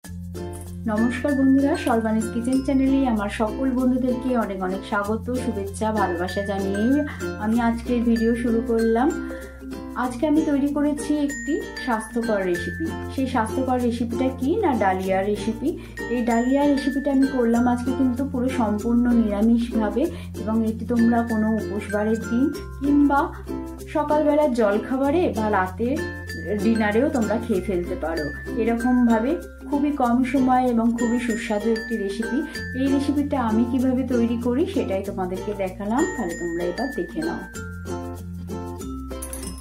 নমস্কার বন্ধুরা, সর্বাণীস কিচেন চ্যানেলে আমার সকল বন্ধুদেরকে অনেক অনেক স্বাগত, শুভেচ্ছা, ভালোবাসা জানিয়ে আমি আজকের ভিডিও শুরু করলাম। আজকে আমি তৈরি করেছি একটি স্বাস্থ্যকর রেসিপি। সেই স্বাস্থ্যকর রেসিপিটা কি না, ডালিয়া রেসিপি। এই ডালিয়া রেসিপিটা আমি করলাম আজকে কিন্তু পুরো সম্পূর্ণ নিরামিষভাবে, এবং এটি তোমরা কোনো উপোসবারের দিন কিংবা সকালবেলার জলখাবারে বা রাতে ডিনারেও তোমরা খেয়ে ফেলতে পারো। এরকমভাবে খুবই কম সময় এবং খুবই সুস্বাদু একটি রেসিপি। এই রেসিপিটা আমি কিভাবে তৈরি করি সেটাই তোমাদেরকে দেখালাম, তাহলে তোমরা এবার দেখে নাও।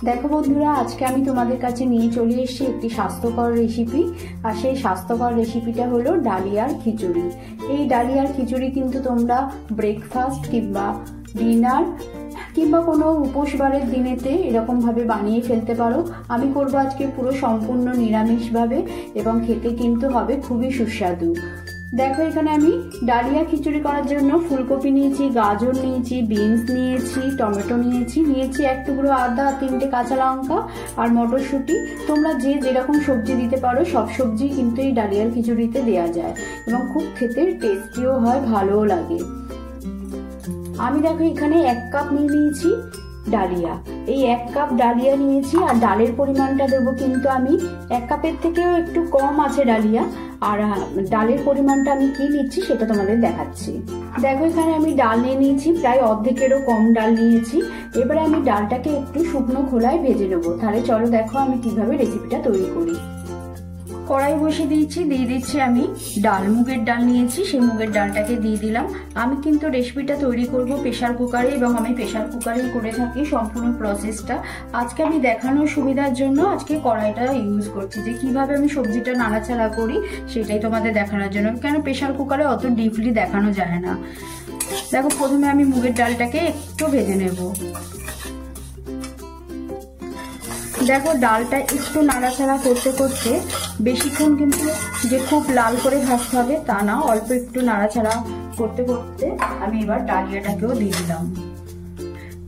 দেখো বন্ধুরা, আজকে আমি তোমাদের কাছে নিয়ে চলে এসেছি একটি স্বাস্থ্যকর রেসিপি। আর সেই স্বাস্থ্যকর রেসিপিটা হলো ডালিয়ার খিচুড়ি। এই ডালিয়ার খিচুড়ি কিন্তু তোমরা ব্রেকফাস্ট কিংবা ডিনার কিংবা কোনো উপোসবারের দিনেতে এরকমভাবে বানিয়ে ফেলতে পারো। আমি করবো আজকে পুরো সম্পূর্ণ নিরামিষভাবে, এবং খেতে কিন্তু হবে খুবই সুস্বাদু। দেখো, এখানে আমি ডালিয়া খিচুড়ি করার জন্য ফুলকপি নিয়েছি, গাজর নিয়েছি, বিনস নিয়েছি, টমেটো নিয়েছি এক টুকরো আদা, 3টে কাঁচা লঙ্কা আর মটরশুঁটি। তোমরা যে যেরকম সবজি দিতে পারো, সব সবজি কিন্তু এই ডালিয়ার খিচুড়িতে দেওয়া যায় এবং খুব খেতে টেস্টিও হয়, ভালোও লাগে। আমি দেখো এখানে 1 কাপ নিয়ে নিয়েছি ডালিয়া। এই 1 কাপ ডালিয়া নিয়েছি, আর ডালের পরিমাণটা দেবো কিন্তু আমি 1 কাপের থেকেও একটু কম আছে ডালিয়া। আর ডালের পরিমাণটা আমি কি নিচ্ছি সেটা তোমাদের দেখাচ্ছি। দেখো এখানে আমি ডাল নিয়ে নিয়েছি, প্রায় অর্ধেকেরও কম ডাল নিয়েছি। এবারে আমি ডালটাকে একটু শুকনো খোলায় ভেজে নেবো। তাহলে চলো দেখো আমি কিভাবে রেসিপিটা তৈরি করি। কড়াই বসিয়ে দিয়ে দিচ্ছি আমি ডাল, মুগের ডাল নিয়েছি, সেই মুগের ডালটাকে দিয়ে দিলাম। আমি কিন্তু রেসিপিটা তৈরি করব প্রেসার কুকারে, এবং আমি প্রেসার কুকারে করে থাকি সম্পূর্ণ প্রসেসটা। আজকে আমি দেখানোর সুবিধার জন্য আজকে কড়াইটা ইউজ করছি, যে কিভাবে আমি সবজিটা নাড়াচাড়া করি সেটাই তোমাদের দেখানোর জন্য, কেন প্রেসার কুকারে অত ডিপলি দেখানো যায় না। দেখো, প্রথমে আমি মুগের ডালটাকে একটু ভেজে নেব। দেখো, ডালটা একটু নাড়াচাড়া করতে করতে, বেশিক্ষণ কিন্তু যে খুব লাল করে ভাজতে হবে তা না, অল্প একটু নাড়াচাড়া করতে করতে আমি এবার ডালিয়াটাকেও দিয়ে দিলাম।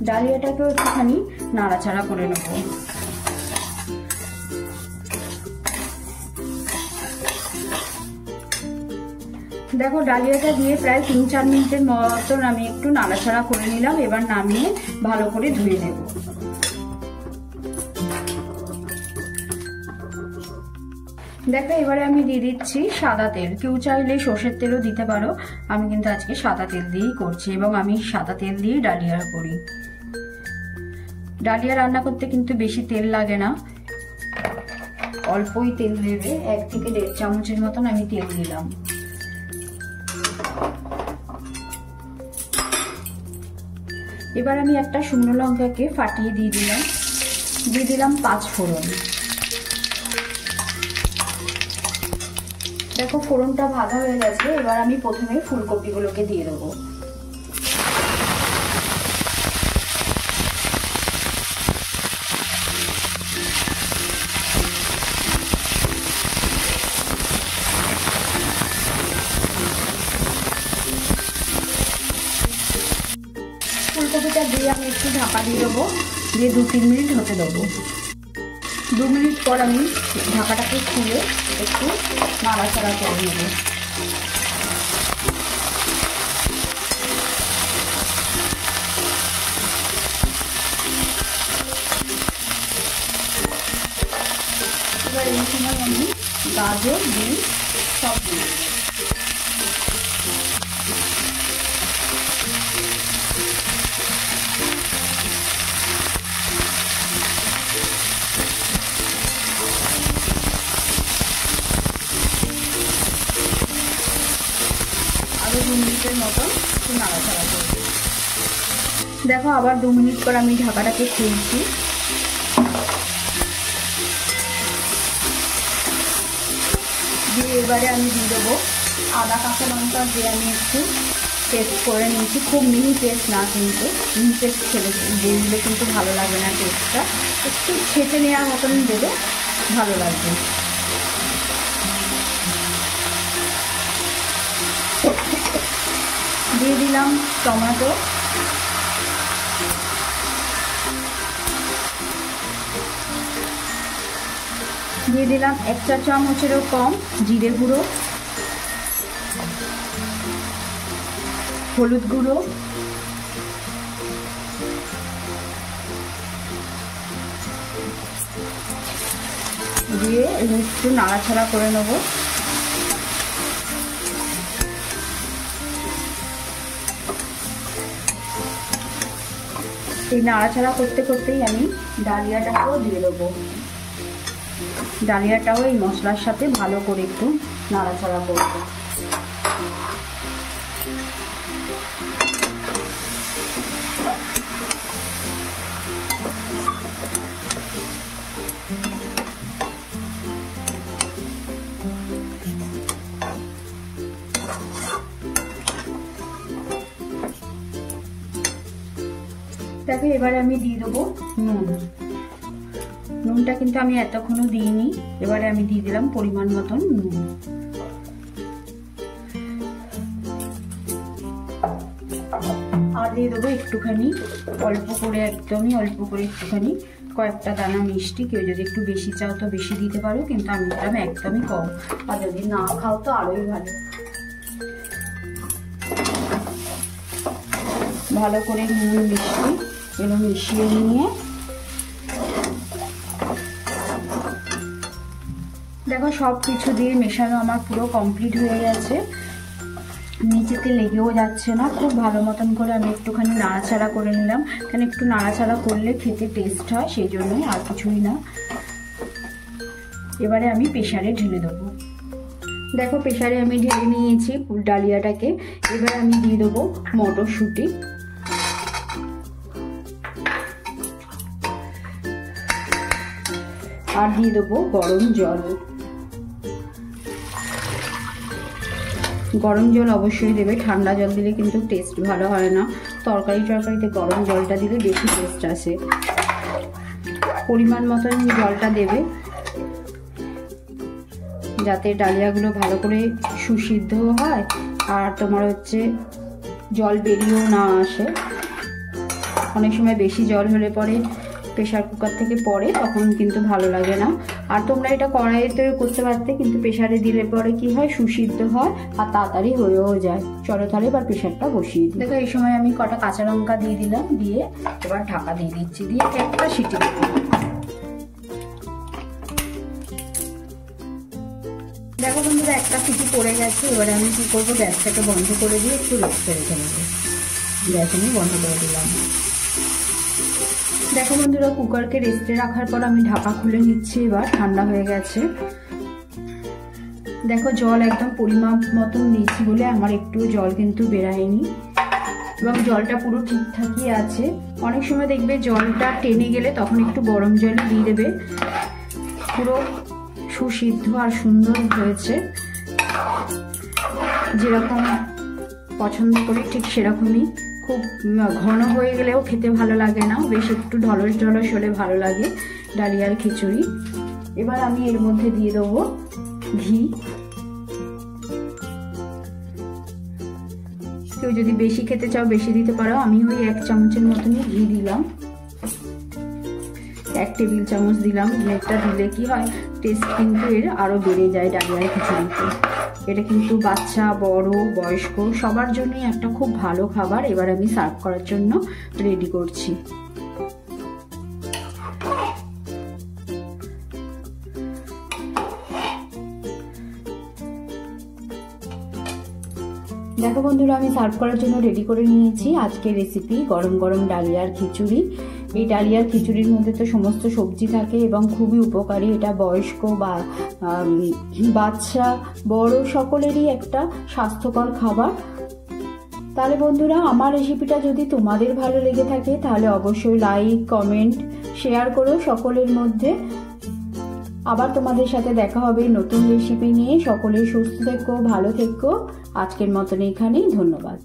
ডালিয়াটাকেও একটুখানি নাড়াচাড়া করে নেব। দেখো, ডালিয়াটা দিয়ে প্রায় 3-4 মিনিটের মতন আমি একটু নাড়াচাড়া করে নিলাম। এবার নামিয়ে ভালো করে ধুয়ে নেব। দেখো, এবারে আমি দিয়ে দিচ্ছি সাদা তেল। কেউ চাইলে সর্ষের তেলও দিতে পারো, আমি কিন্তু আজকে সাদা তেল দিয়েই করছি, এবং আমি সাদা তেল দিয়েই ডালিয়া করি। ডালিয়া রান্না করতে কিন্তু বেশি তেল লাগে না, অল্পই তেল দেবে, 1 থেকে 1.5 চামচের মতন আমি তেল দিলাম। এবার আমি একটা শুকনো লঙ্কাকে ফাটিয়ে দিয়ে দিলাম 5 ফোড়ন। দেখো, ফোড়নটা ভাজা হয়ে গেছে। এবার আমি প্রথমে ফুলকপিগুলোকে দিয়ে দেবো। ফুলকপিটা দিয়ে আমি একটু ঢাকা দিয়ে দেবো, দিয়ে 2-3 মিনিট হতে দেবো। 2 মিনিট পর আমি ঢাকাটাকে খুলে একটু নাড়াচাড়া করে নেব। এবার এই সময় আমি গাজর, বিনস সব দিয়ে দেব। আরো 2 মিনিটের মতন একটু নাড়াচাড়া করব। দেখো, আবার 2 মিনিট পর আমি ঢাকাটাকে খুলছি। দিয়ে এবারে আমি দিয়ে দেবো আদা, কাঁচা লঙ্কা, দিয়ে আমি একটু পেস্ট করে নিয়েছি। খুব মিহি পেস্ট না, কিন্তু মিহি পেস্ট দিয়ে দিলে কিন্তু ভালো লাগবে না, টেস্টটা একটু ছেঁচে নেওয়ার মতন দেবে, ভালো লাগবে। দিয়ে দিলাম টমেটো, দিয়ে দিলাম 1 চা চামচেরও কম জিরে গুঁড়ো, হলুদ গুঁড়ো, দিয়ে একটু নাড়াচাড়া করে নেব। এই নাড়াচাড়া করতে করতেই আমি ডালিয়াটাকেও দিয়ে দেবো। ডালিয়াটাও এই মশলার সাথে ভালো করে একটু নাড়াচাড়া করবো। দেখো এবারে আমি দিয়ে দেবো নুন। নুনটা কিন্তু আমি এতক্ষণও দিইনি, এবারে আমি দিয়ে দিলাম পরিমাণ মতন নুন। আর দিয়ে দেবো একটুখানি অল্প করে, একদমই অল্প করে একটুখানি কয়েকটা দানা মিষ্টি। কেউ যদি একটু বেশি চাও তো বেশি দিতে পারো, কিন্তু আমি দিলাম একদমই কম। আর যদি না খাও তো আরোই ভালো। ভালো করে নুন মিষ্টি এগুলো মিশিয়ে নিয়ে দেখো সব কিছু দিয়ে মেশানো আমার পুরো কমপ্লিট হয়ে গেছে। নিচেতে লেগেও যাচ্ছে না, খুব ভালো মতন করে আমি একটুখানি নাড়াচাড়া করে নিলাম, কারণ একটু নাড়াচাড়া করলে খেতে টেস্ট হয়, সেই জন্যই, আর কিছুই না। এবারে আমি প্রেসারে ঢেলে দেবো। দেখো প্রেসারে আমি ঢেলে নিয়েছি ডালিয়াটাকে। এবার আমি দিয়ে দেবো মটরশুঁটি, আর দিয়ে দেবো গরম জল। গরম জল অবশ্যই দেবে, ঠান্ডা জল দিলে কিন্তু টেস্ট ভালো হয় না। তরকারিতে গরম জলটা দিলে বেশি টেস্ট আসে। পরিমাণ মতন জলটা দেবে যাতে ডালিয়াগুলো ভালো করে সুসিদ্ধ হয়, আর তোমার হচ্ছে জল বেরিয়েও না আসে। অনেক সময় বেশি জল হলে পরে প্রেসার কুকার থেকে পরে, তখন কিন্তু ভালো লাগে না। আর তোমরা এটা কড়াইতে করতে পারতে, কিন্তু প্রেসারে দিলে পরে কি হয়, সুসিদ্ধ হয় আর তাড়াতাড়ি হয়েও যায়। চলো তাহলে এবার প্রেসারটা বসিয়ে দিই। দেখো এই সময় আমি কটা কাঁচা লঙ্কা দিয়ে দিলাম, দিয়ে এবার ঢাকা দিয়ে দিচ্ছি, দিয়ে একটা সিটি দেবো। দেখো বন্ধুরা একটা সিটি পড়ে গেছে। এবারে আমি কি করবো, গ্যাসটাকে বন্ধ করে দিয়ে একটু রেখে রেখে নেবো। গ্যাস আমি বন্ধ করে দিলাম। দেখো বন্ধুরা কুকারকে রেস্টে রাখার পর আমি ঢাকা খুলে নিচ্ছি। এবার ঠান্ডা হয়ে গেছে। দেখো জল একদম পরিমাপ মতন দিয়েছি বলে আমার একটু জল কিন্তু বেরায়নি, এবং জলটা পুরো ঠিকঠাকই আছে। অনেক সময় দেখবে জলটা টেনে গেলে তখন একটু গরম জল দিয়ে দেবে। পুরো সুসিদ্ধ আর সুন্দর হয়েছে, যেরকম পছন্দ করি ঠিক সেরকমই। খুব ঘন হয়ে গেলেও খেতে ভালো লাগে না, বেশ একটু ঢলস ঢলস হলে ভালো লাগে ডালিয়ার খিচুড়ি। এবার আমি এর মধ্যে দিয়ে দেবো ঘি। কেউ যদি বেশি খেতে চাও বেশি দিতে পারো, আমি ওই 1 চামচের মতনই ঘি দিলাম। 1 টেবিল চামচ দিলাম। ঘিটা দিলে কি হয়, টেস্ট কিন্তু এর আরো বেড়ে যায় ডালিয়ার খিচুড়িতে। এটা কিন্তু বাচ্চা বড় বয়স্ক সবার জন্যই একটা খুব ভালো খাবার। এবার আমি সার্ভ করার জন্য রেডি করছি। দেখো বন্ধুরা আমি সার্ভ করার জন্য রেডি করে নিয়েছি আজকের রেসিপি গরম গরম ডালিয়ার খিচুড়ি। এই ডালিয়ার খিচুড়ির মধ্যে তো সমস্ত সবজি থাকে এবং খুবই উপকারী। এটা বয়স্ক বা বাচ্চা বড় সকলেরই একটা স্বাস্থ্যকর খাবার। তাহলে বন্ধুরা আমার রেসিপিটা যদি তোমাদের ভালো লেগে থাকে তাহলে অবশ্যই লাইক কমেন্ট শেয়ার করো সকলের মধ্যে। আবার তোমাদের সাথে দেখা হবে নতুন রেসিপি নিয়ে। সকলে সুস্থ থেকো, ভালো থেকো। আজকের মতন এখানেই, ধন্যবাদ।